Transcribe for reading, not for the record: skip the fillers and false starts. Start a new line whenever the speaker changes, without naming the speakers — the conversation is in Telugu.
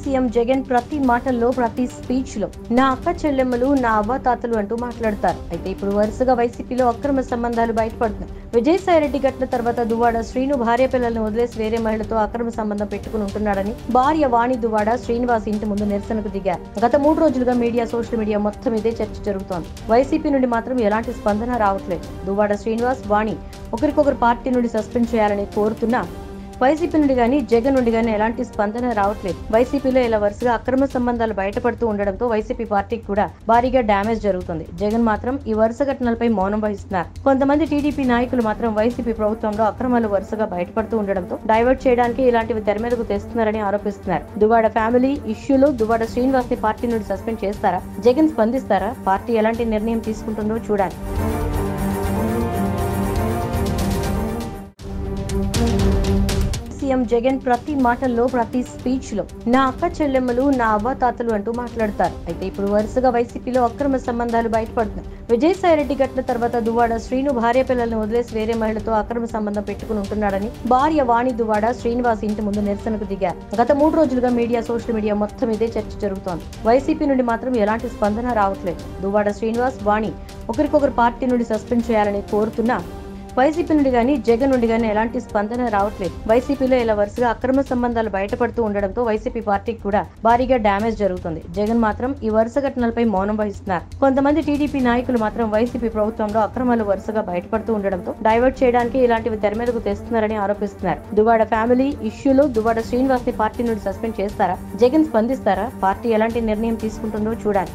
సీఎం జగన్ ప్రతి మాటల్లో ప్రతి స్పీచ్ లో నా అక్క చెల్లెమ్మలు నా అవ్వాతాతలు అంటూ మాట్లాడతారు. అయితే ఇప్పుడు వరుసగా వైసీపీలో అక్రమ సంబంధాలు బయటపడుతున్నాయి. విజయసాయిరెడ్డి ఘటన తర్వాత దువ్వాడ శ్రీను భార్య పిల్లలను వదిలేసి వేరే మహిళతో అక్రమ సంబంధం పెట్టుకుని ఉంటున్నాడని భార్య వాణి దువ్వాడ శ్రీనివాస్ ఇంటి ముందు నిరసనకు దిగారు. గత 3 రోజులుగా సోషల్ మీడియా మొత్తం ఇదే చర్చ జరుగుతోంది. వైసీపీ నుండి మాత్రం ఎలాంటి స్పందన రావట్లేదు. దువ్వాడ శ్రీనివాస్, వాణి ఒకరికొకరు పార్టీ నుండి సస్పెండ్ చేయాలని కోరుతున్నా వైసీపీ నుండి గానీ జగన్ నుండి గానీ ఎలాంటి స్పందన రావట్లేదు. వైసీపీలో ఇలా వరుసగా అక్రమ సంబంధాలు బయటపడుతూ ఉండడంతో వైసీపీ పార్టీకి కూడా భారీగా డ్యామేజ్ జరుగుతుంది. జగన్ మాత్రం ఈ వరుస ఘటనలపై మౌనం వహిస్తున్నారు. కొంతమంది టీడీపీ నాయకులు మాత్రం వైసీపీ ప్రభుత్వంలో అక్రమాలు వరుసగా బయటపడుతూ ఉండడంతో డైవర్ట్ చేయడానికి ఇలాంటివి తెర మీదకు తెస్తున్నారని ఆరోపిస్తున్నారు. దువ్వాడ ఫ్యామిలీ ఇష్యూలో దువ్వాడ శ్రీనివాస్ ని పార్టీ నుండి సస్పెండ్ చేస్తారా? జగన్ స్పందిస్తారా? పార్టీ ఎలాంటి నిర్ణయం తీసుకుంటుందో చూడాలి. సీఎం జగన్ ప్రతి మాటల్లో ప్రతి స్పీచ్ లో నా అక్క చెల్లెమ్మలు నా అవ్వాతాతలు అంటూ మాట్లాడతారు. అయితే ఇప్పుడు వరుసగా వైసీపీలో అక్రమ సంబంధాలు బయటపడుతున్నాయి. విజయసాయిరెడ్డి ఘటన తర్వాత దువ్వాడ శ్రీను భార్య పిల్లలను వదిలేసి వేరే మహిళతో అక్రమ సంబంధం పెట్టుకుని ఉంటున్నాడని భార్య వాణి దువ్వాడ శ్రీనివాస్ ఇంటి ముందు నిరసనకు దిగారు. గత 3 రోజులుగా సోషల్ మీడియా మొత్తం ఇదే చర్చ జరుగుతోంది. వైసీపీ నుండి మాత్రం ఎలాంటి స్పందన రావట్లేదు. దువ్వాడ శ్రీనివాస్, వాణి ఒకరికొకరు పార్టీ నుండి సస్పెండ్ చేయాలని కోరుతున్నా వైసీపీ నుండి గానీ జగన్ నుండి గానీ ఎలాంటి స్పందన రావట్లేదు. వైసీపీలో ఇలా వరుసగా అక్రమ సంబంధాలు బయటపడుతూ ఉండడంతో వైసీపీ పార్టీకి కూడా భారీగా డ్యామేజ్ జరుగుతుంది. జగన్ మాత్రం ఈ వరుస ఘటనలపై మౌనం వహిస్తున్నారు. కొంతమంది టీడీపీ నాయకులు మాత్రం వైసీపీ ప్రభుత్వంలో అక్రమాలు వరుసగా బయటపడుతూ ఉండడంతో డైవర్ట్ చేయడానికి ఇలాంటివి తెర మీదకు తెస్తున్నారని ఆరోపిస్తున్నారు. దువ్వాడ ఫ్యామిలీ ఇష్యూలో దువ్వాడ శ్రీనివాస్ ని పార్టీ నుండి సస్పెండ్ చేస్తారా? జగన్ స్పందిస్తారా? పార్టీ ఎలాంటి నిర్ణయం తీసుకుంటుందో చూడాలి.